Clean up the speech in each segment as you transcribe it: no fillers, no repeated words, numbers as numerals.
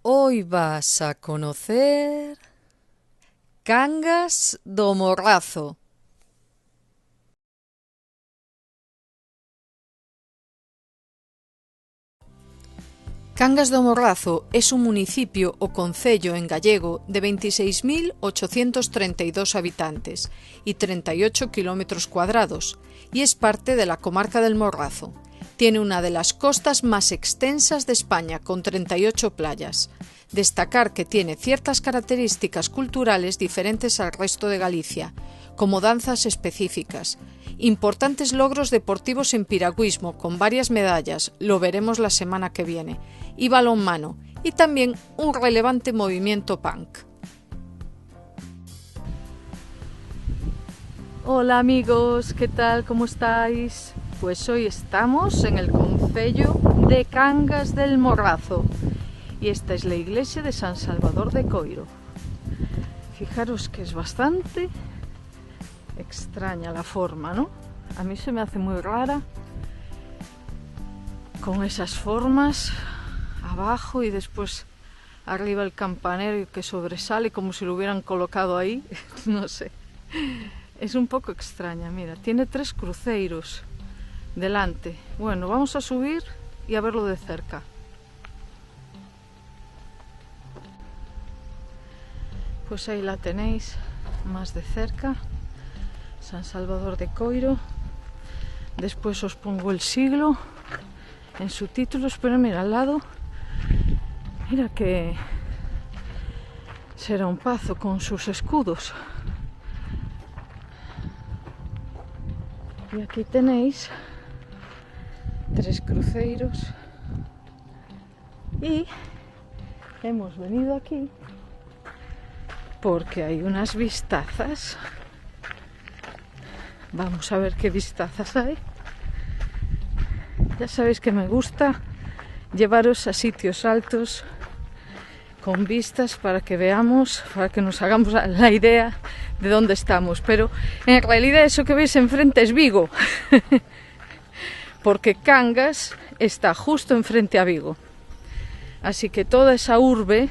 Hoy vas a conocer Cangas do Morrazo. Cangas do Morrazo es un municipio o concello en gallego de 26.832 habitantes y 38 kilómetros cuadrados, y es parte de la comarca del Morrazo. Tiene una de las costas más extensas de España, con 38 playas. Destacar que tiene ciertas características culturales diferentes al resto de Galicia, como danzas específicas, importantes logros deportivos en piragüismo, con varias medallas, lo veremos la semana que viene, y balonmano, y también un relevante movimiento punk. Hola amigos, ¿qué tal? ¿Cómo estáis? Pues hoy estamos en el concello de Cangas del Morrazo y esta es la iglesia de San Salvador de Coiro. Fijaros que es bastante extraña la forma, ¿no? A mí se me hace muy rara, con esas formas abajo y después arriba el campanario que sobresale como si lo hubieran colocado ahí, no sé. Es un poco extraña, mira, tiene 3 cruceiros delante. Bueno, vamos a subir y a verlo de cerca. Pues ahí la tenéis más de cerca, San Salvador de Coiro. Después os pongo el siglo en su título, pero mira al lado, mira que será un pazo con sus escudos. Y aquí tenéis 3 cruceiros y hemos venido aquí porque hay unas vistazas. Vamos a ver qué vistazas hay. Ya sabéis que me gusta llevaros a sitios altos con vistas para que veamos, para que nos hagamos la idea de dónde estamos. Pero en realidad eso que veis enfrente es Vigo, porque Cangas está justo enfrente a Vigo. Así que toda esa urbe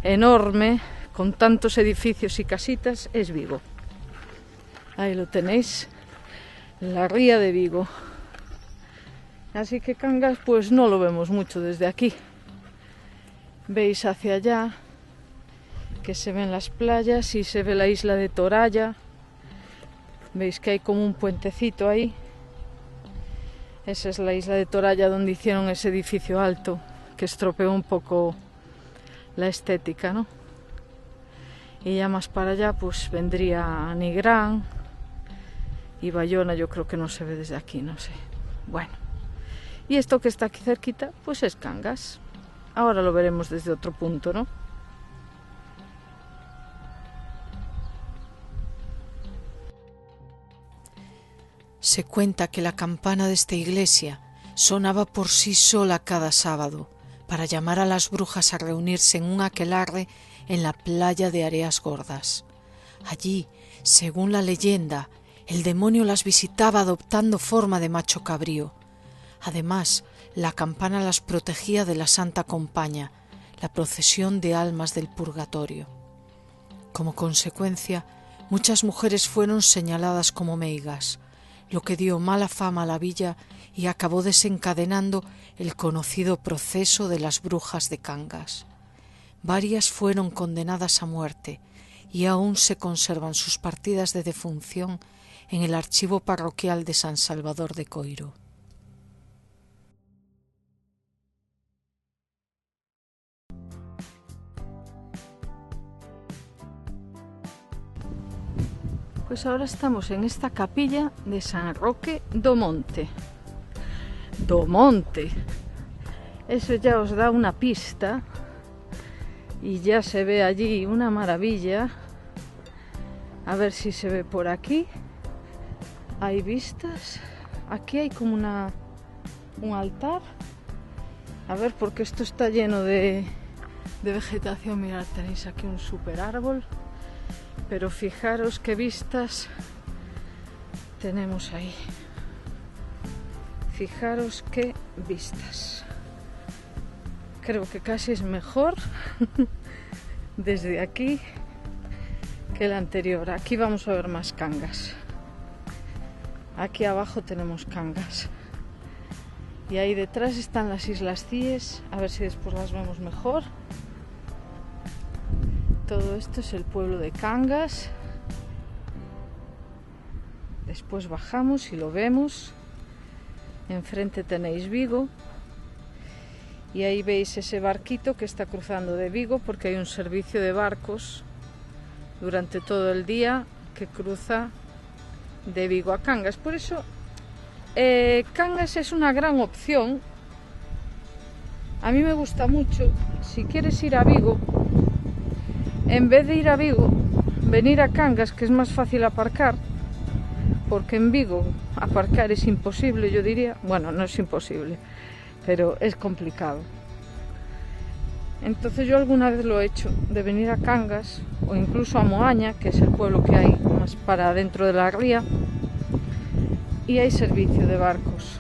enorme, con tantos edificios y casitas, es Vigo. Ahí lo tenéis, la ría de Vigo. Así que Cangas pues no lo vemos mucho desde aquí. Veis hacia allá que se ven las playas y se ve la isla de Toralla. Veis que hay como un puentecito ahí. Esa es la isla de Toralla donde hicieron ese edificio alto que estropeó un poco la estética, ¿no? Y ya más para allá pues vendría Nigrán y Bayona. Yo creo que no se ve desde aquí, no sé. Bueno, y esto que está aquí cerquita pues es Cangas. Ahora lo veremos desde otro punto, ¿no? Se cuenta que la campana de esta iglesia sonaba por sí sola cada sábado para llamar a las brujas a reunirse en un aquelarre en la playa de Areas Gordas. Allí, según la leyenda, el demonio las visitaba adoptando forma de macho cabrío. Además, la campana las protegía de la Santa Compaña, la procesión de almas del purgatorio. Como consecuencia, muchas mujeres fueron señaladas como meigas, lo que dio mala fama a la villa y acabó desencadenando el conocido proceso de las brujas de Cangas. Varias fueron condenadas a muerte y aún se conservan sus partidas de defunción en el archivo parroquial de San Salvador de Coiro. Pues ahora estamos en esta capilla de San Roque do Monte. Do Monte. Eso ya os da una pista y ya se ve allí una maravilla. A ver si se ve por aquí. Hay vistas. Aquí hay como un altar. A ver, porque esto está lleno de vegetación. Mirad, tenéis aquí un super árbol. Pero fijaros qué vistas tenemos ahí. Fijaros qué vistas. creo que casi es mejor desde aquí que el anterior. Aquí vamos a ver más cangas. Aquí abajo tenemos cangas. Y ahí detrás están las Islas Cíes, a ver si después las vemos mejor. Todo esto es el pueblo de Cangas. Después bajamos y lo vemos. Enfrente tenéis Vigo. Y ahí veis ese barquito que está cruzando de Vigo, porque hay un servicio de barcos durante todo el día que cruza de Vigo a Cangas. Por eso Cangas es una gran opción. A mí me gusta mucho. Si quieres ir a Vigo, en vez de ir a Vigo, venir a Cangas, que es más fácil aparcar, porque en Vigo aparcar es imposible, yo diría. Bueno, no es imposible, pero es complicado. Entonces yo alguna vez lo he hecho, de venir a Cangas o incluso a Moaña, que es el pueblo que hay más para dentro de la ría, y hay servicio de barcos.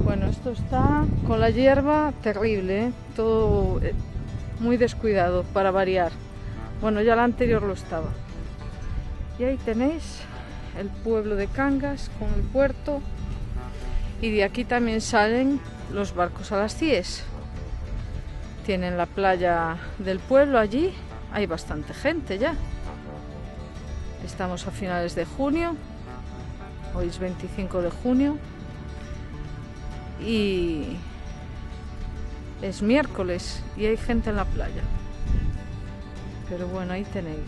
Bueno, esto está con la hierba terrible, todo muy descuidado para variar. Bueno, ya la anterior lo estaba. Y ahí tenéis el pueblo de Cangas con el puerto, y de aquí también salen los barcos a las Cíes. Tienen la playa del pueblo allí, hay bastante gente ya. Estamos a finales de junio, hoy es 25 de junio y es miércoles y hay gente en la playa. Pero bueno, ahí tenéis.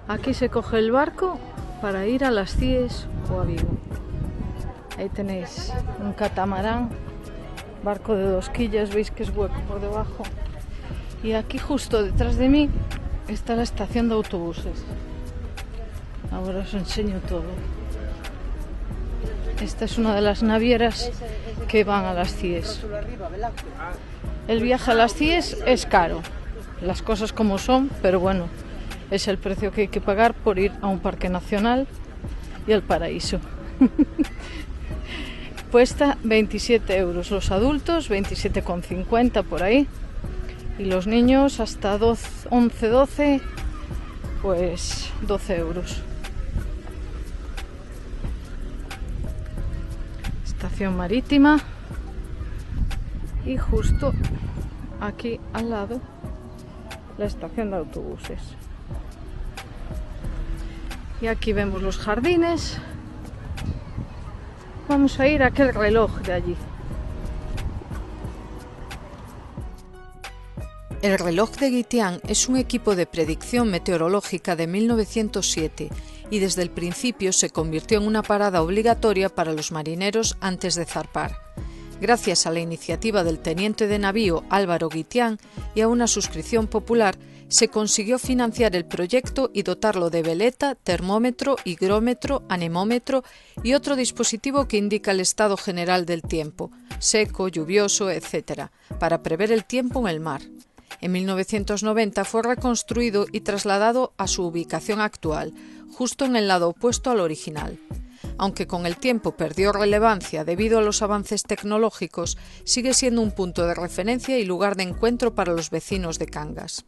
Aquí se coge el barco para ir a las Cíes o a Vigo. Ahí tenéis un catamarán, barco de 2 quillas, veis que es hueco por debajo. Y aquí justo detrás de mí está la estación de autobuses. Ahora os enseño todo. Esta es una de las navieras que van a las Cíes. El viaje a las Cíes es caro, las cosas como son, pero bueno, es el precio que hay que pagar por ir a un parque nacional y al paraíso. Cuesta 27 euros los adultos, 27,50 por ahí, y los niños hasta 11, 12, pues 12 euros. Estación marítima, y justo aquí al lado la estación de autobuses. Y aquí vemos los jardines. Vamos a ir a aquel reloj de allí. El reloj de Guitián es un equipo de predicción meteorológica de 1907 y desde el principio se convirtió en una parada obligatoria para los marineros antes de zarpar. Gracias a la iniciativa del teniente de navío Álvaro Guitián y a una suscripción popular, se consiguió financiar el proyecto y dotarlo de veleta, termómetro, higrómetro, anemómetro y otro dispositivo que indica el estado general del tiempo, seco, lluvioso, etc., para prever el tiempo en el mar. En 1990 fue reconstruido y trasladado a su ubicación actual, justo en el lado opuesto al original. Aunque con el tiempo perdió relevancia debido a los avances tecnológicos, sigue siendo un punto de referencia y lugar de encuentro para los vecinos de Cangas.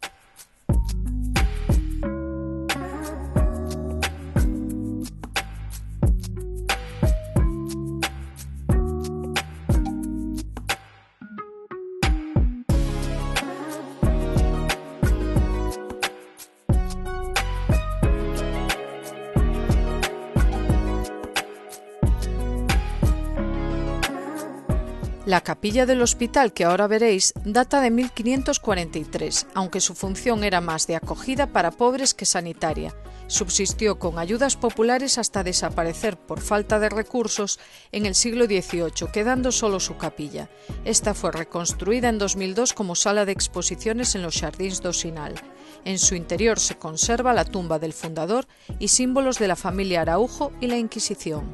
La capilla del hospital que ahora veréis data de 1543, aunque su función era más de acogida para pobres que sanitaria. Subsistió con ayudas populares hasta desaparecer por falta de recursos en el siglo XVIII, quedando solo su capilla. Esta fue reconstruida en 2002 como sala de exposiciones en los Jardins do Sinal. En su interior se conserva la tumba del fundador y símbolos de la familia Araujo y la Inquisición.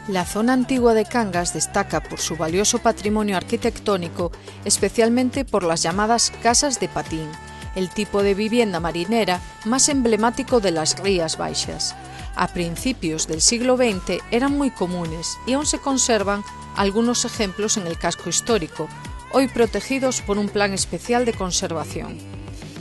La zona antigua de Cangas destaca por su valioso patrimonio arquitectónico, especialmente por las llamadas casas de patín, el tipo de vivienda marinera más emblemático de las Rías Baixas. A principios del siglo XX eran muy comunes y aún se conservan algunos ejemplos en el casco histórico, hoy protegidos por un plan especial de conservación.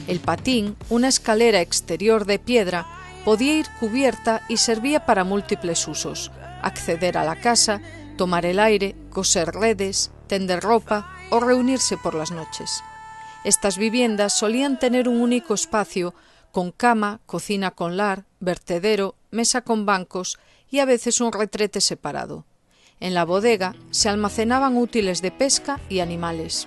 El patín, una escalera exterior de piedra, podía ir cubierta y servía para múltiples usos: acceder a la casa, tomar el aire, coser redes, tender ropa o reunirse por las noches. Estas viviendas solían tener un único espacio con cama, cocina con lar, vertedero, mesa con bancos y a veces un retrete separado. En la bodega se almacenaban útiles de pesca y animales.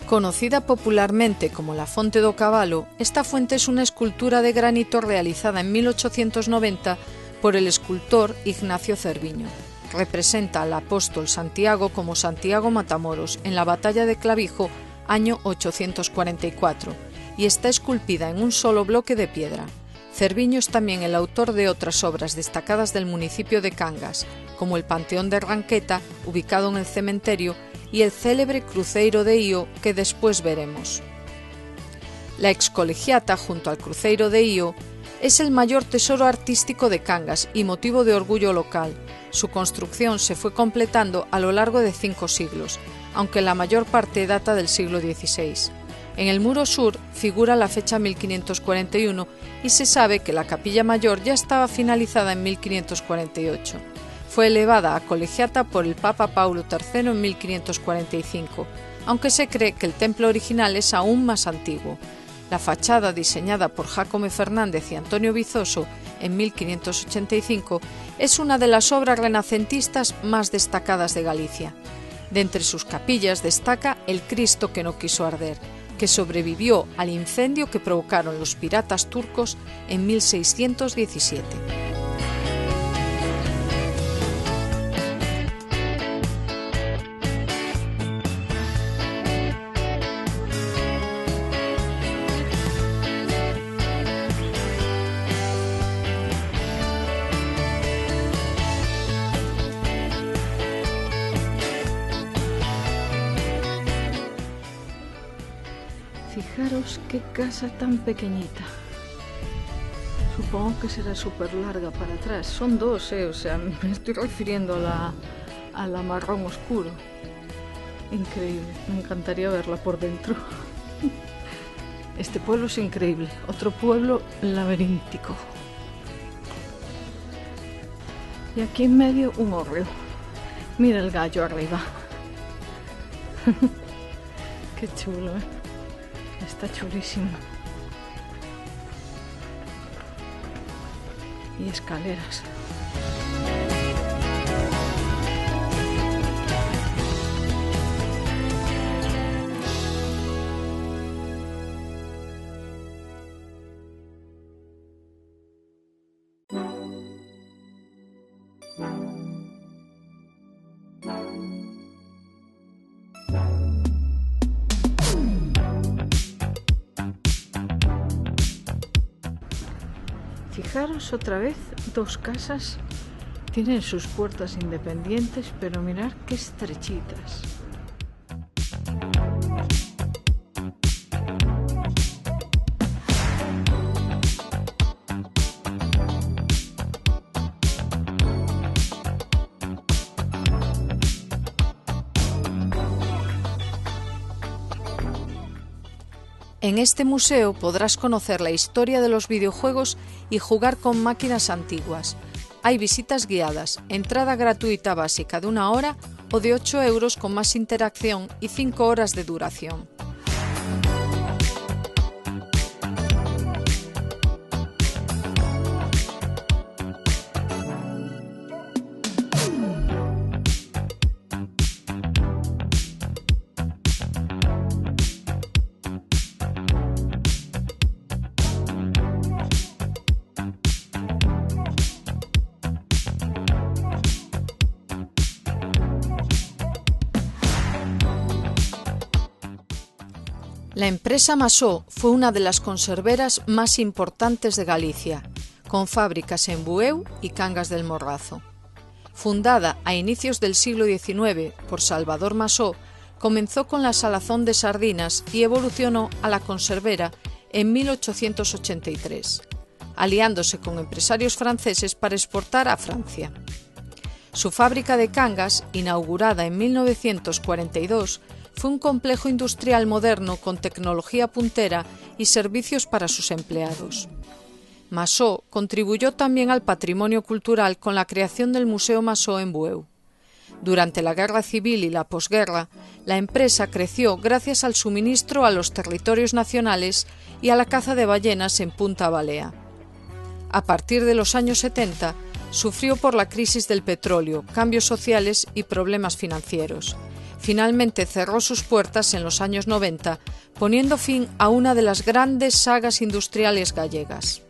Conocida popularmente como la Fonte do Cabalo, esta fuente es una escultura de granito realizada en 1890 por el escultor Ignacio Cerviño. Representa al apóstol Santiago como Santiago Matamoros en la batalla de Clavijo, año 844, y está esculpida en un solo bloque de piedra. Cerviño es también el autor de otras obras destacadas del municipio de Cangas, como el Panteón de Ranqueta, ubicado en el cementerio, y el célebre Cruceiro de Io, que después veremos. La Excolegiata, junto al Cruceiro de Io, es el mayor tesoro artístico de Cangas y motivo de orgullo local. Su construcción se fue completando a lo largo de 5 siglos, aunque la mayor parte data del siglo XVI. En el muro sur figura la fecha 1541 y se sabe que la capilla mayor ya estaba finalizada en 1548. Fue elevada a colegiata por el Papa Paulo III en 1545, aunque se cree que el templo original es aún más antiguo. La fachada, diseñada por Jácome Fernández y Antonio Vizoso en 1585, es una de las obras renacentistas más destacadas de Galicia. De entre sus capillas destaca el Cristo que no quiso arder, que sobrevivió al incendio que provocaron los piratas turcos en 1617. Fijaros qué casa tan pequeñita. Supongo que será súper larga para atrás. Son dos, o sea, me estoy refiriendo a la marrón oscuro. Increíble, me encantaría verla por dentro. Este pueblo es increíble, otro pueblo laberíntico. Y aquí en medio un hórreo. Mira el gallo arriba. Qué chulo, ¿eh? Está chulísimo. Y escaleras. Fijaros otra vez, dos casas tienen sus puertas independientes, pero mirad qué estrechitas. En este museo podrás conocer la historia de los videojuegos y jugar con máquinas antiguas. Hay visitas guiadas, entrada gratuita básica de 1 hora o de 8 euros con más interacción y 5 horas de duración. La empresa Masó fue una de las conserveras más importantes de Galicia, con fábricas en Bueu y Cangas del Morrazo. Fundada a inicios del siglo XIX por Salvador Masó, comenzó con la salazón de sardinas y evolucionó a la conservera en 1883, aliándose con empresarios franceses para exportar a Francia. Su fábrica de Cangas, inaugurada en 1942, fue un complejo industrial moderno con tecnología puntera y servicios para sus empleados. Masó contribuyó también al patrimonio cultural con la creación del Museo Masó en Bueu. Durante la Guerra Civil y la posguerra, la empresa creció gracias al suministro a los territorios nacionales y a la caza de ballenas en Punta Balea. A partir de los años 70, sufrió por la crisis del petróleo, cambios sociales y problemas financieros. Finalmente cerró sus puertas en los años 90, poniendo fin a una de las grandes sagas industriales gallegas.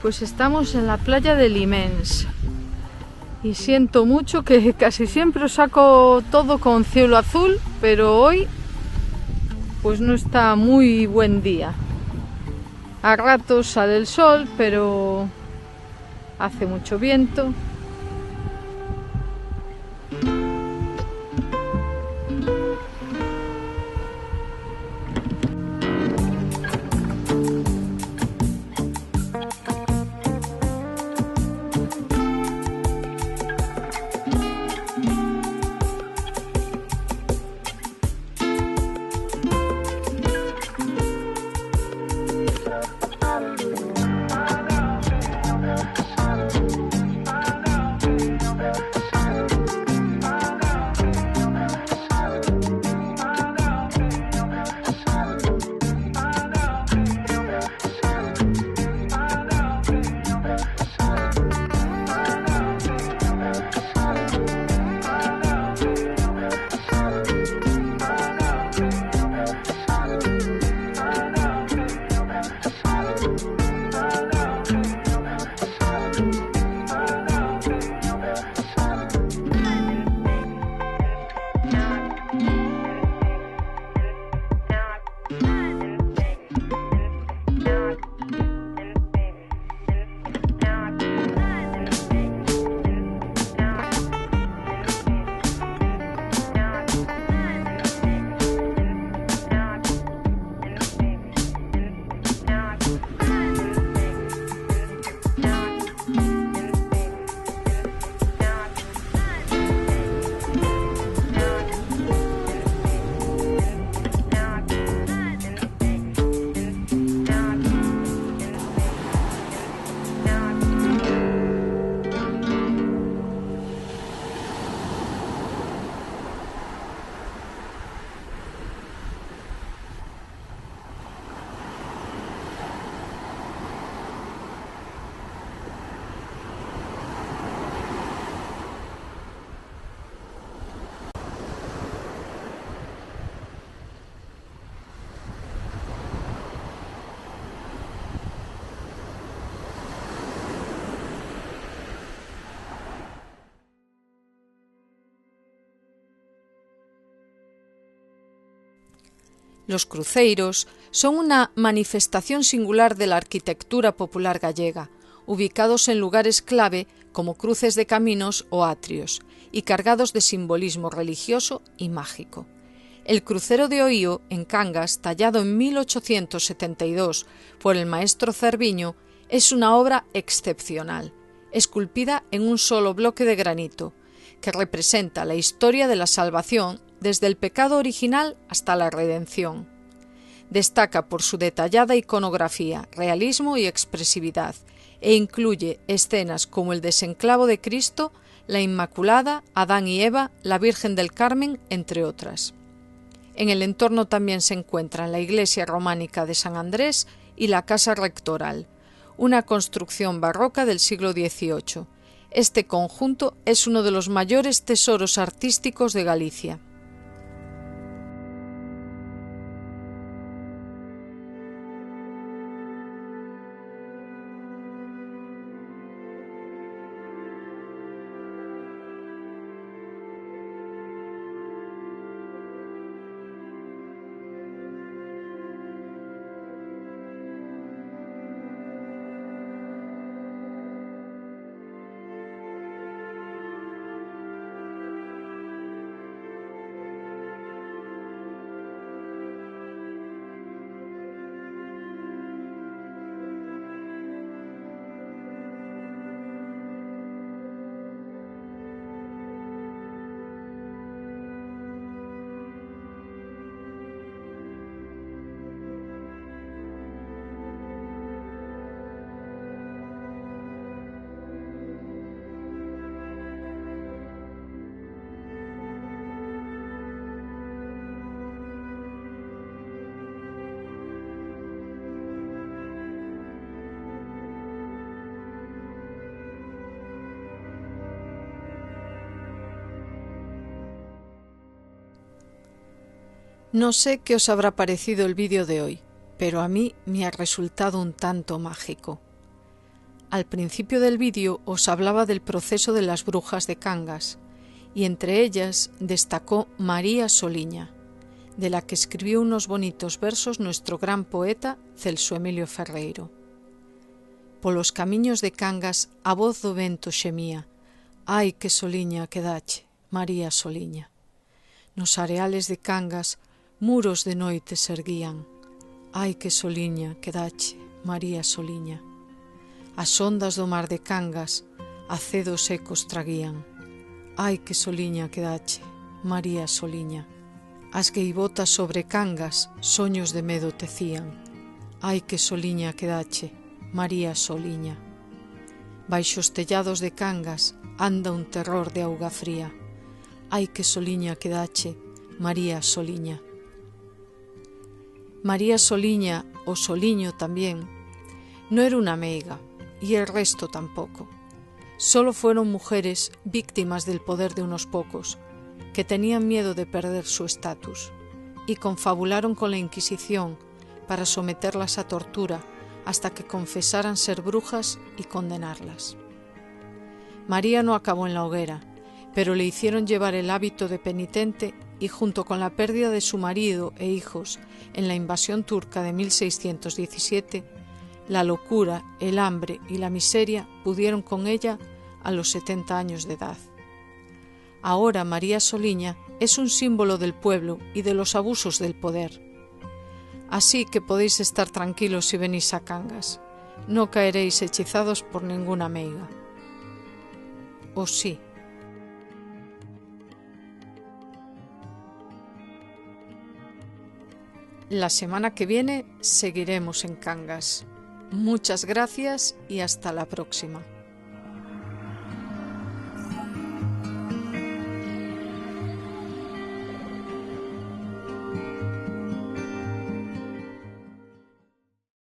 Pues estamos en la playa de Limens y siento mucho que casi siempre os saco todo con cielo azul, pero hoy pues no está muy buen día. A ratos sale el sol, pero hace mucho viento. Los cruceiros son una manifestación singular de la arquitectura popular gallega, ubicados en lugares clave como cruces de caminos o atrios, y cargados de simbolismo religioso y mágico. El crucero de Oío, en Cangas, tallado en 1872 por el maestro Cerviño, es una obra excepcional, esculpida en un solo bloque de granito, que representa la historia de la salvación desde el pecado original hasta la redención. Destaca por su detallada iconografía, realismo y expresividad, e incluye escenas como el desenclavo de Cristo, la Inmaculada, Adán y Eva, la Virgen del Carmen, entre otras. En el entorno también se encuentran la iglesia románica de San Andrés y la casa rectoral, una construcción barroca del siglo XVIII. Este conjunto es uno de los mayores tesoros artísticos de Galicia. No sé qué os habrá parecido el vídeo de hoy, pero a mí me ha resultado un tanto mágico. Al principio del vídeo os hablaba del proceso de las brujas de Cangas, y entre ellas destacó María Soliña, de la que escribió unos bonitos versos nuestro gran poeta Celso Emilio Ferreiro. Polos camiños de Cangas a voz do vento xemía, ai que soliña quedache, María Soliña. Nos areales de Cangas muros de noite se erguían, ai que soliña quedache, María Soliña. As ondas do mar de Cangas acedos ecos traguían, ai que soliña quedache, María Soliña. As gaivotas sobre Cangas soños de medo tecían, ai que soliña quedache, María Soliña. Baixo os tellados de Cangas anda un terror de auga fría, ai que soliña quedache, María Soliña. María Soliña, o Soliño también, no era una meiga, y el resto tampoco. Solo fueron mujeres víctimas del poder de unos pocos, que tenían miedo de perder su estatus, y confabularon con la Inquisición para someterlas a tortura hasta que confesaran ser brujas y condenarlas. María no acabó en la hoguera, pero le hicieron llevar el hábito de penitente y junto con la pérdida de su marido e hijos en la invasión turca de 1617, la locura, el hambre y la miseria pudieron con ella a los 70 años de edad. Ahora María Soliña es un símbolo del pueblo y de los abusos del poder. Así que podéis estar tranquilos si venís a Cangas. No caeréis hechizados por ninguna meiga. ¿O sí? La semana que viene seguiremos en Cangas. Muchas gracias y hasta la próxima.